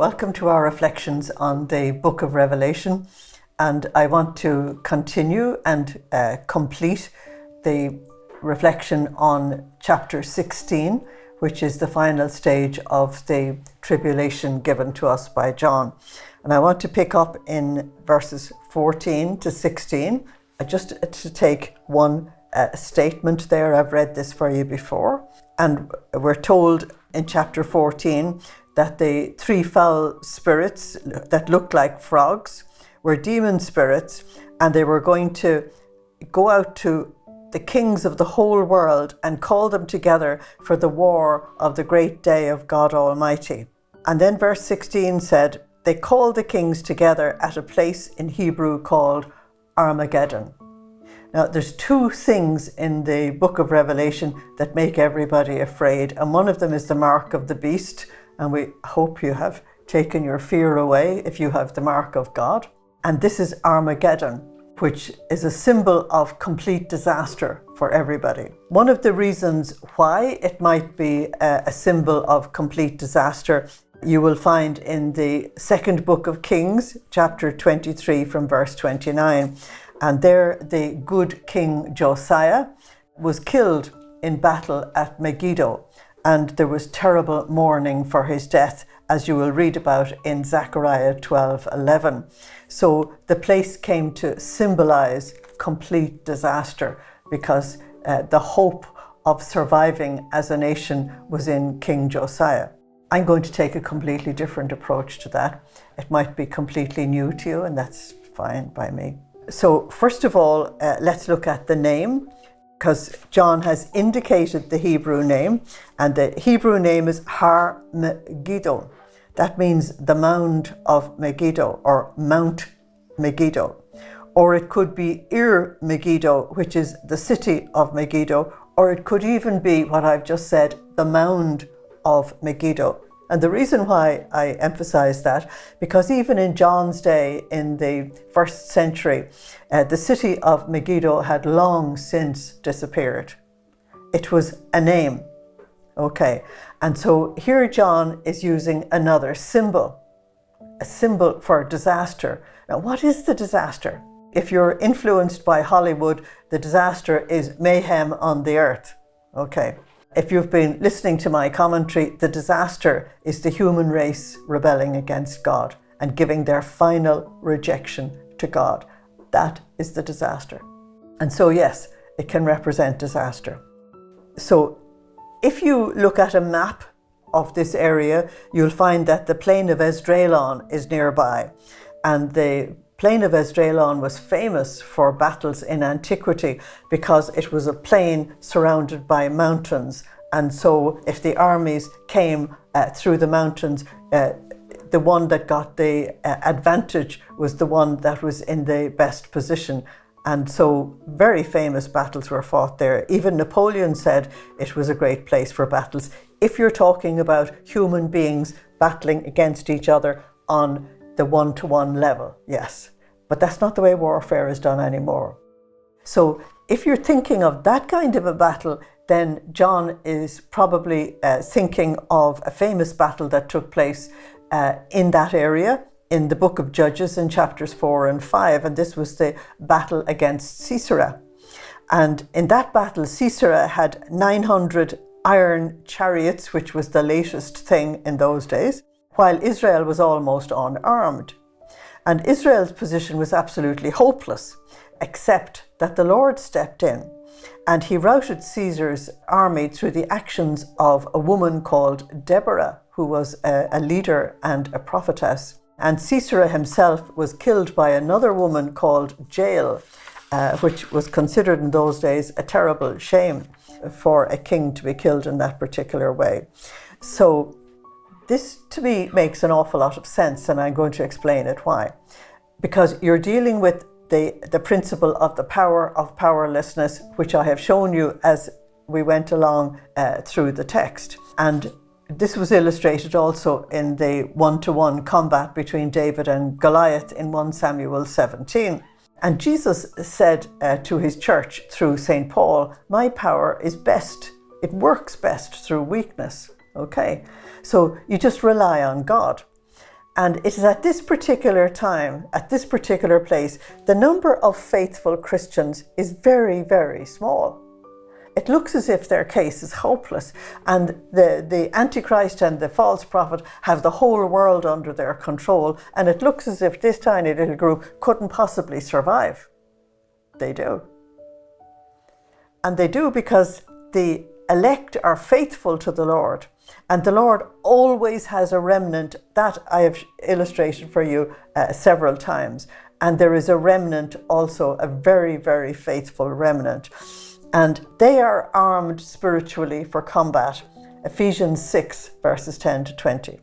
Welcome to our reflections on the book of Revelation, and I want to continue and complete the reflection on chapter 16, which is the final stage of the tribulation given to us by John. And I want to pick up in verses 14 to 16, just to take one statement there. I've read this for you before, and we're told in chapter 14 that the three foul spirits that looked like frogs were demon spirits, and they were going to go out to the kings of the whole world and call them together for the war of the great day of God Almighty. And then verse 16 said, they called the kings together at a place in Hebrew called Armageddon. Now, there's two things in the book of Revelation that make everybody afraid, and one of them is the mark of the beast, and we hope you have taken your fear away if you have the mark of God. And this is Armageddon, which is a symbol of complete disaster for everybody. One of the reasons why it might be a symbol of complete disaster you will find in the second book of Kings, chapter 23 from verse 29. And there the good King Josiah was killed in battle at Megiddo, and there was terrible mourning for his death, as you will read about in Zechariah 12:11. So the place came to symbolize complete disaster, because the hope of surviving as a nation was in King Josiah. I'm going to take a completely different approach to that. It might be completely new to you, and that's fine by me. So first of all, let's look at the name, because John has indicated the Hebrew name, and the Hebrew name is Har Megiddo. That means the mound of Megiddo, or Mount Megiddo. Or it could be Ir Megiddo, which is the city of Megiddo, or it could even be what I've just said, the mound of Megiddo. And the reason why I emphasize that, because even in John's day, in the first century, the city of Megiddo had long since disappeared. It was a name. Okay, and so here John is using another symbol, a symbol for disaster. Now, what is the disaster? If you're influenced by Hollywood, the disaster is mayhem on the earth. Okay. If you've been listening to my commentary, the disaster is the human race rebelling against God and giving their final rejection to God. That is the disaster. And so, yes, it can represent disaster. So, if you look at a map of this area, you'll find that the plain of Esdraelon is nearby. And the plain of Esdraelon was famous for battles in antiquity because it was a plain surrounded by mountains. And so if the armies came through the mountains, the one that got the advantage was the one that was in the best position. And so very famous battles were fought there. Even Napoleon said it was a great place for battles. If you're talking about human beings battling against each other on the one-to-one level, yes. But that's not the way warfare is done anymore. So if you're thinking of that kind of a battle, then John is probably thinking of a famous battle that took place in that area in the book of Judges in chapters 4 and 5. And this was the battle against Sisera. And in that battle, Sisera had 900 iron chariots, which was the latest thing in those days, while Israel was almost unarmed. And Israel's position was absolutely hopeless, except that the Lord stepped in and he routed Caesar's army through the actions of a woman called Deborah, who was a leader and a prophetess. And Sisera himself was killed by another woman called Jael, which was considered in those days a terrible shame for a king to be killed in that particular way. So this to me makes an awful lot of sense, and I'm going to explain it why. Because you're dealing with the principle of the power of powerlessness, which I have shown you as we went along through the text. And this was illustrated also in the one-to-one combat between David and Goliath in 1 Samuel 17. And Jesus said to his church through St. Paul, my power is best. It works best through weakness. Okay, so you just rely on God. And it is at this particular time, at this particular place, the number of faithful Christians is very, very small. It looks as if their case is hopeless, and the Antichrist and the false prophet have the whole world under their control, and it looks as if this tiny little group couldn't possibly survive. They do. And they do because the elect are faithful to the Lord, and the Lord always has a remnant. That I have illustrated for you several times. And there is a remnant also, a very, very faithful remnant. And they are armed spiritually for combat. Ephesians 6 verses 10 to 20.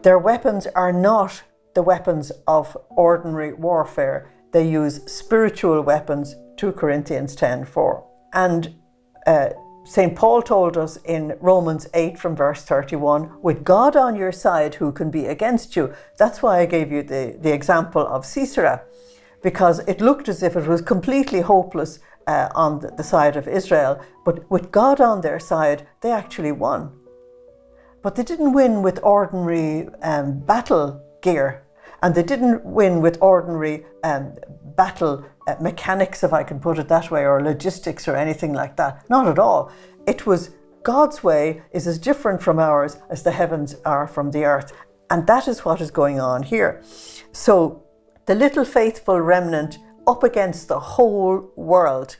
Their weapons are not the weapons of ordinary warfare. They use spiritual weapons, 2 Corinthians 10:4. And St. Paul told us in Romans 8 from verse 31, with God on your side, who can be against you? That's why I gave you the example of Sisera, because it looked as if it was completely hopeless on the side of Israel. But with God on their side, they actually won. But they didn't win with ordinary battle gear. And they didn't win with ordinary battle mechanics, if I can put it that way, or logistics or anything like that. Not at all. It was God's way is as different from ours as the heavens are from the earth. And that is what is going on here. So the little faithful remnant up against the whole world.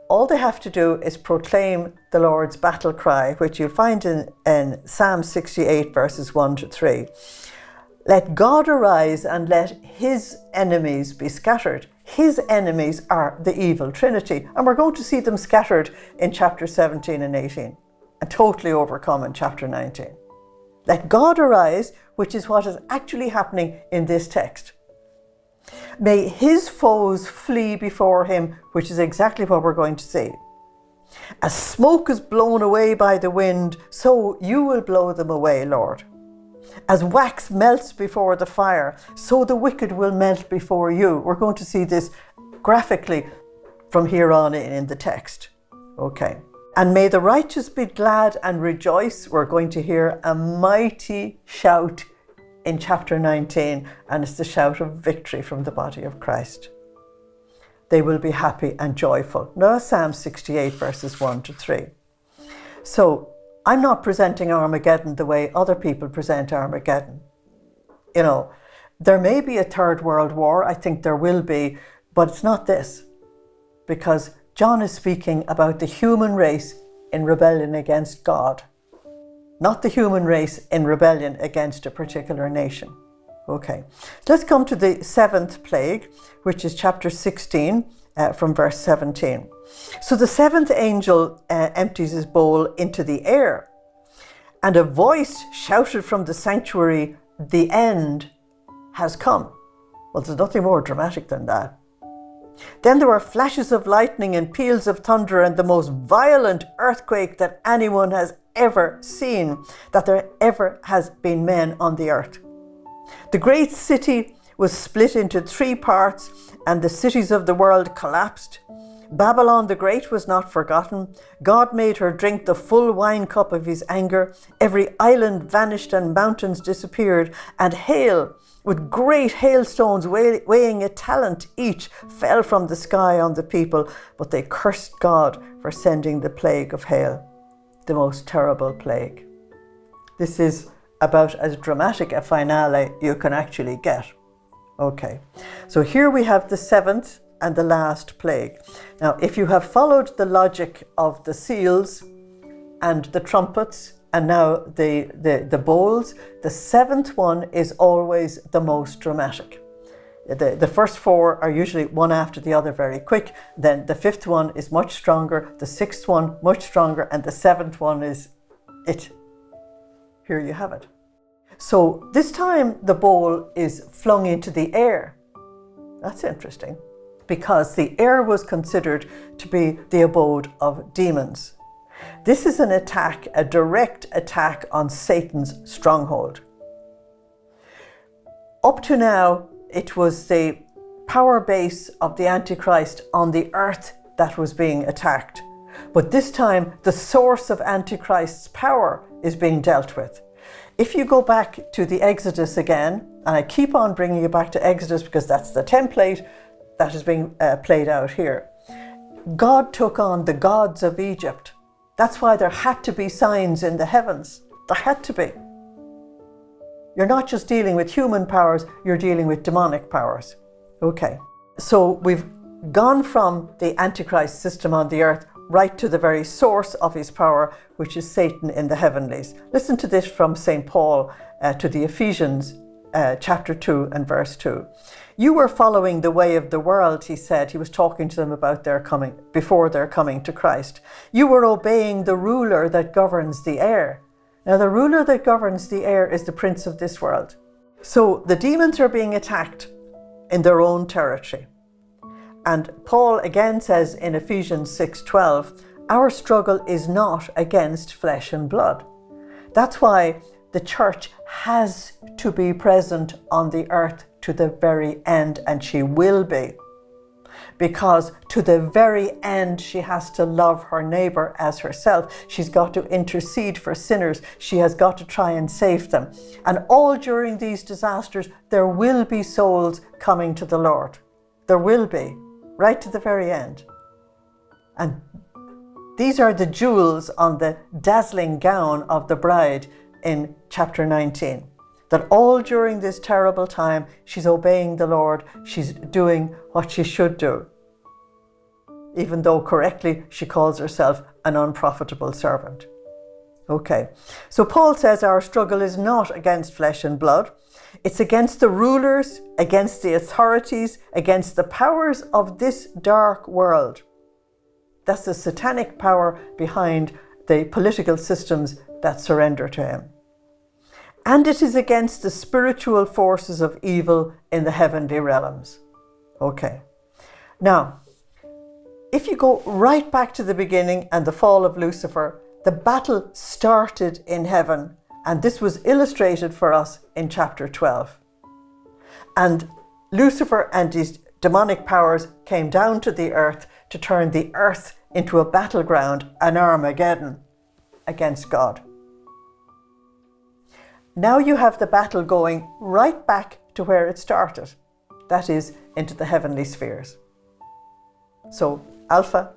All they have to do is proclaim the Lord's battle cry, which you'll find in Psalm 68 verses 1 to 3. Let God arise and let his enemies be scattered. His enemies are the evil trinity, and we're going to see them scattered in chapter 17 and 18 and totally overcome in chapter 19. Let God arise, which is what is actually happening in this text. May his foes flee before him, which is exactly what we're going to see. As smoke is blown away by the wind, so you will blow them away, Lord. As wax melts before the fire, so the wicked will melt before you. We're going to see this graphically from here on in the text. Okay. And may the righteous be glad and rejoice. We're going to hear a mighty shout in chapter 19, and it's the shout of victory from the body of Christ. They will be happy and joyful. Now Psalm 68 verses 1 to 3. So I'm not presenting Armageddon the way other people present Armageddon. You know, there may be a third world war. I think there will be, but it's not this. Because John is speaking about the human race in rebellion against God, not the human race in rebellion against a particular nation. Okay, let's come to the seventh plague, which is chapter 16 from verse 17. So the seventh angel empties his bowl into the air, and a voice shouted from the sanctuary, the end has come. Well, there's nothing more dramatic than that. Then there were flashes of lightning and peals of thunder and the most violent earthquake that anyone has ever seen, that there ever has been men on the earth. The great city was split into 3 parts, and the cities of the world collapsed. Babylon the Great was not forgotten. God made her drink the full wine cup of his anger. Every island vanished and mountains disappeared, and hail, with great hailstones weighing a talent each, fell from the sky on the people, but they cursed God for sending the plague of hail, the most terrible plague. This is about as dramatic a finale you can actually get. Okay, so here we have the seventh and the last plague. Now, if you have followed the logic of the seals and the trumpets and now the bowls, the seventh one is always the most dramatic. The first 4 are usually one after the other very quick. Then the 5th one is much stronger, the 6th one much stronger, and the 7th one is it. Here you have it. So this time the bowl is flung into the air. That's interesting, because the air was considered to be the abode of demons. This is an attack, a direct attack on Satan's stronghold. Up to now, it was the power base of the Antichrist on the earth that was being attacked. But this time, the source of Antichrist's power is being dealt with. If you go back to the Exodus again, and I keep on bringing you back to Exodus because that's the template that is being played out here. God took on the gods of Egypt. That's why there had to be signs in the heavens. There had to be. You're not just dealing with human powers, you're dealing with demonic powers. Okay, so we've gone from the Antichrist system on the earth right to the very source of his power, which is Satan in the heavenlies. Listen to this from St. Paul to the Ephesians, chapter 2 and verse 2. You were following the way of the world, he said. He was talking to them about their coming, before their coming to Christ. You were obeying the ruler that governs the air. Now, the ruler that governs the air is the prince of this world. So the demons are being attacked in their own territory. And Paul again says in Ephesians 6:12, our struggle is not against flesh and blood. That's why the church has to be present on the earth to the very end, and she will be. Because to the very end, she has to love her neighbor as herself. She's got to intercede for sinners. She has got to try and save them. And all during these disasters, there will be souls coming to the Lord. There will be, right to the very end. And these are the jewels on the dazzling gown of the bride in chapter 19. That all during this terrible time, she's obeying the Lord. She's doing what she should do. Even though correctly, she calls herself an unprofitable servant. Okay, so Paul says our struggle is not against flesh and blood. It's against the rulers, against the authorities, against the powers of this dark world. That's the satanic power behind the political systems that surrender to him. And it is against the spiritual forces of evil in the heavenly realms. Okay. Now, if you go right back to the beginning and the fall of Lucifer, the battle started in heaven, and this was illustrated for us in chapter 12. And Lucifer and his demonic powers came down to the earth to turn the earth into a battleground, an Armageddon, against God. Now you have the battle going right back to where it started, that is, into the heavenly spheres. So, Alpha,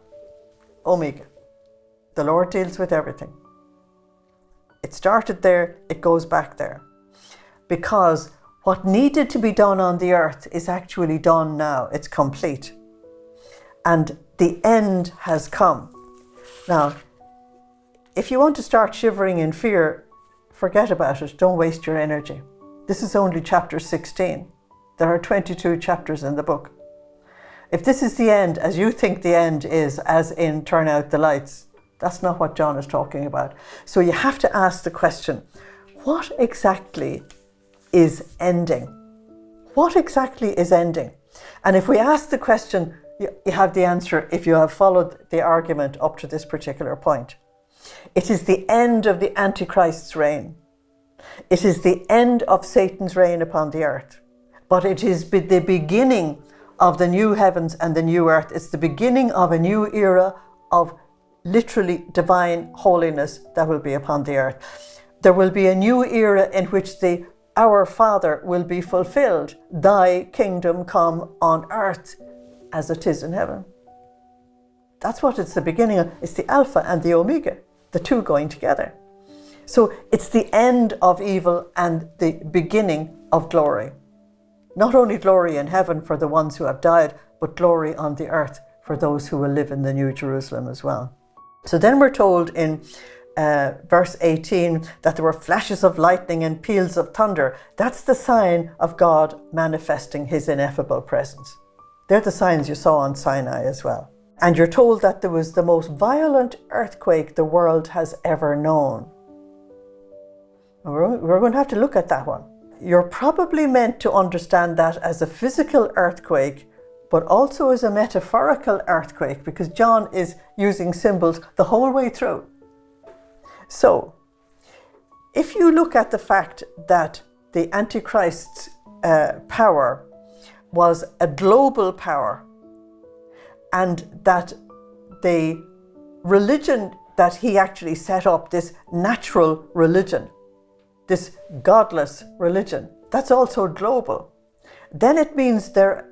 Omega. The Lord deals with everything. It started there, it goes back there. Because what needed to be done on the earth is actually done now. It's complete. And the end has come. Now, if you want to start shivering in fear, forget about it. Don't waste your energy. This is only chapter 16. There are 22 chapters in the book. If this is the end, as you think the end is, as in turn out the lights, that's not what John is talking about. So you have to ask the question, what exactly is ending? What exactly is ending? And if we ask the question, you have the answer if you have followed the argument up to this particular point. It is the end of the Antichrist's reign. It is the end of Satan's reign upon the earth. But it is the beginning of the new heavens and the new earth. It's the beginning of a new era of literally divine holiness that will be upon the earth. There will be a new era in which our Father will be fulfilled. Thy kingdom come on earth as it is in heaven. That's what it's the beginning of. It's the Alpha and the Omega, the two going together. So it's the end of evil and the beginning of glory. Not only glory in heaven for the ones who have died, but glory on the earth for those who will live in the New Jerusalem as well. So then we're told in verse 18 that there were flashes of lightning and peals of thunder. That's the sign of God manifesting his ineffable presence. They're the signs you saw on Sinai as well. And you're told that there was the most violent earthquake the world has ever known. We're going to have to look at that one. You're probably meant to understand that as a physical earthquake, but also as a metaphorical earthquake, because John is using symbols the whole way through. So, if you look at the fact that the Antichrist's power was a global power, and that the religion that he actually set up, this natural religion, this godless religion. That's also global. Then it means there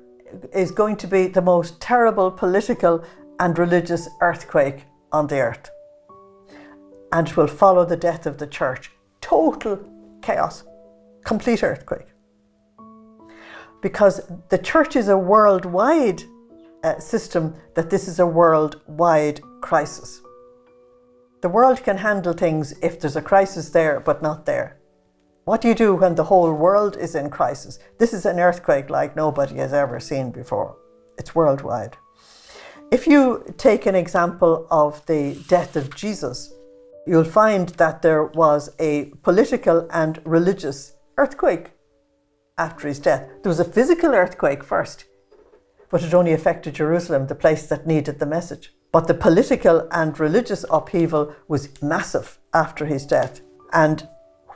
is going to be the most terrible political and religious earthquake on the earth. And it will follow the death of the church. Total chaos, complete earthquake. Because the church is a worldwide system, that this is a worldwide crisis. The world can handle things if there's a crisis there, but not there. What do you do when the whole world is in crisis? This is an earthquake like nobody has ever seen before. It's worldwide. If you take an example of the death of Jesus, you'll find that there was a political and religious earthquake after his death. There was a physical earthquake first, but it only affected Jerusalem, the place that needed the message. But the political and religious upheaval was massive after his death. And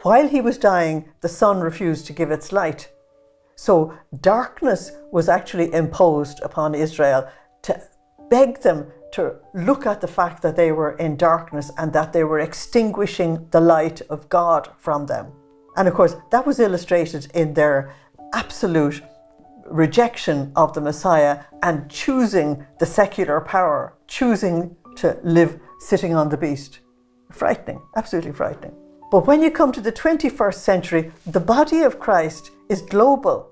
while he was dying, the sun refused to give its light. So darkness was actually imposed upon Israel to beg them to look at the fact that they were in darkness and that they were extinguishing the light of God from them. And of course, that was illustrated in their absolute rejection of the Messiah and choosing the secular power, choosing to live sitting on the beast. Frightening, absolutely frightening. But when you come to the 21st century, the body of Christ is global.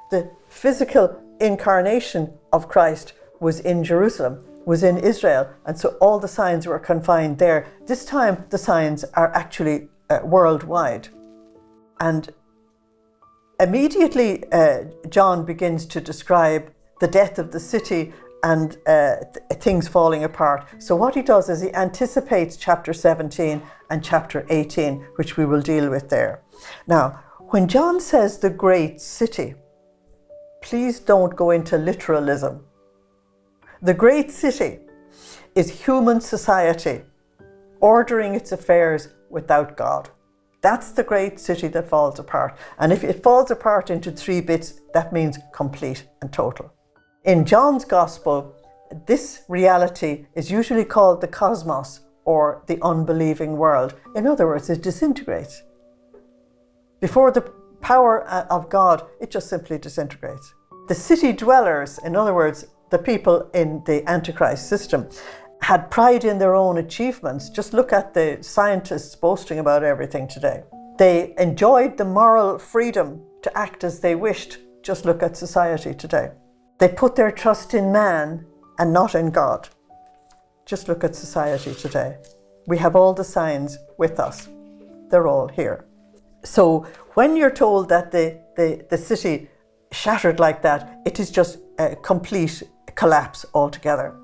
The physical incarnation of Christ was in Jerusalem, was in Israel, and so all the signs were confined there. This time, the signs are actually worldwide. And immediately, John begins to describe the death of the city and things falling apart. So what he does is he anticipates chapter 17 and chapter 18, which we will deal with there. Now, when John says the great city, please don't go into literalism. The great city is human society ordering its affairs without God. That's the great city that falls apart. And if it falls apart into 3 bits, that means complete and total. In John's Gospel, this reality is usually called the cosmos or the unbelieving world. In other words, it disintegrates. Before the power of God, it just simply disintegrates. The city dwellers, in other words, the people in the Antichrist system, had pride in their own achievements. Just look at the scientists boasting about everything today. They enjoyed the moral freedom to act as they wished. Just look at society today. They put their trust in man and not in God. Just look at society today. We have all the signs with us. They're all here. So when you're told that the city shattered like that, it is just a complete collapse altogether.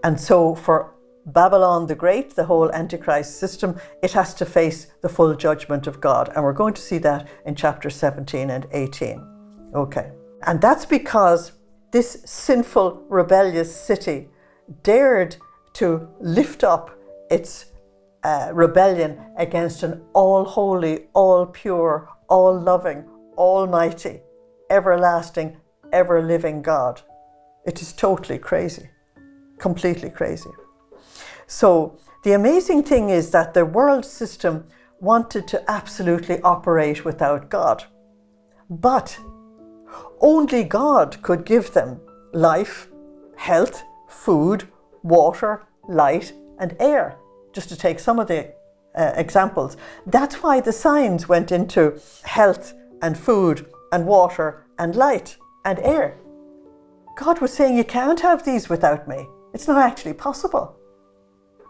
And so for Babylon the Great, the whole Antichrist system, it has to face the full judgment of God. And we're going to see that in chapter 17 and 18. Okay. And that's because this sinful, rebellious city dared to lift up its rebellion against an all-holy, all-pure, all-loving, almighty, everlasting, ever-living God. It is totally crazy. Completely crazy. So the amazing thing is that the world system wanted to absolutely operate without God. But only God could give them life, health, food, water, light, and air, just to take some of the examples. That's why the signs went into health and food and water and light and air. God was saying, you can't have these without me. It's not actually possible.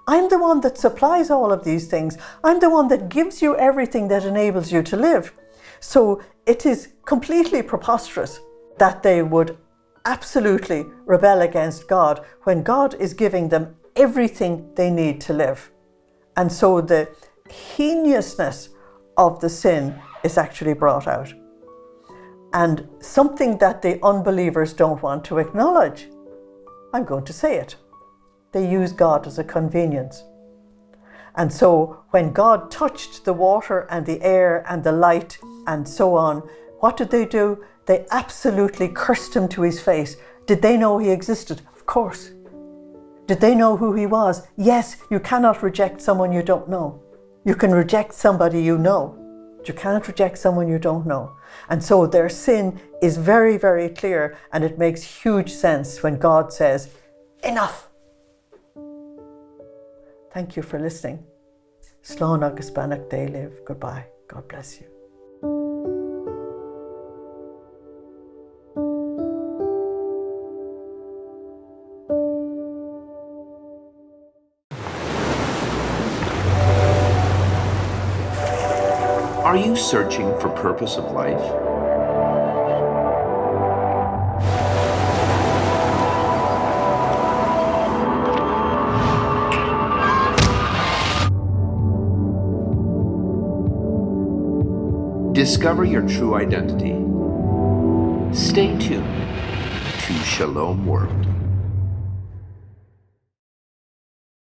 I'm the one that supplies all of these things. I'm the one that gives you everything that enables you to live. So it is completely preposterous that they would absolutely rebel against God when God is giving them everything they need to live. And so the heinousness of the sin is actually brought out. And something that the unbelievers don't want to acknowledge. I'm going to say it. They use God as a convenience. And so when God touched the water and the air and the light and so on, what did they do? They absolutely cursed him to his face. Did they know he existed? Of course. Did they know who he was? Yes, you cannot reject someone you don't know. You can reject somebody you know. You can't reject someone you don't know. And so their sin is very, very clear, and it makes huge sense when God says, enough. Thank you for listening. Slán agus beannacht dé live. Goodbye. God bless you. Are you searching for purpose of life? Discover your true identity. Stay tuned to Shalom World.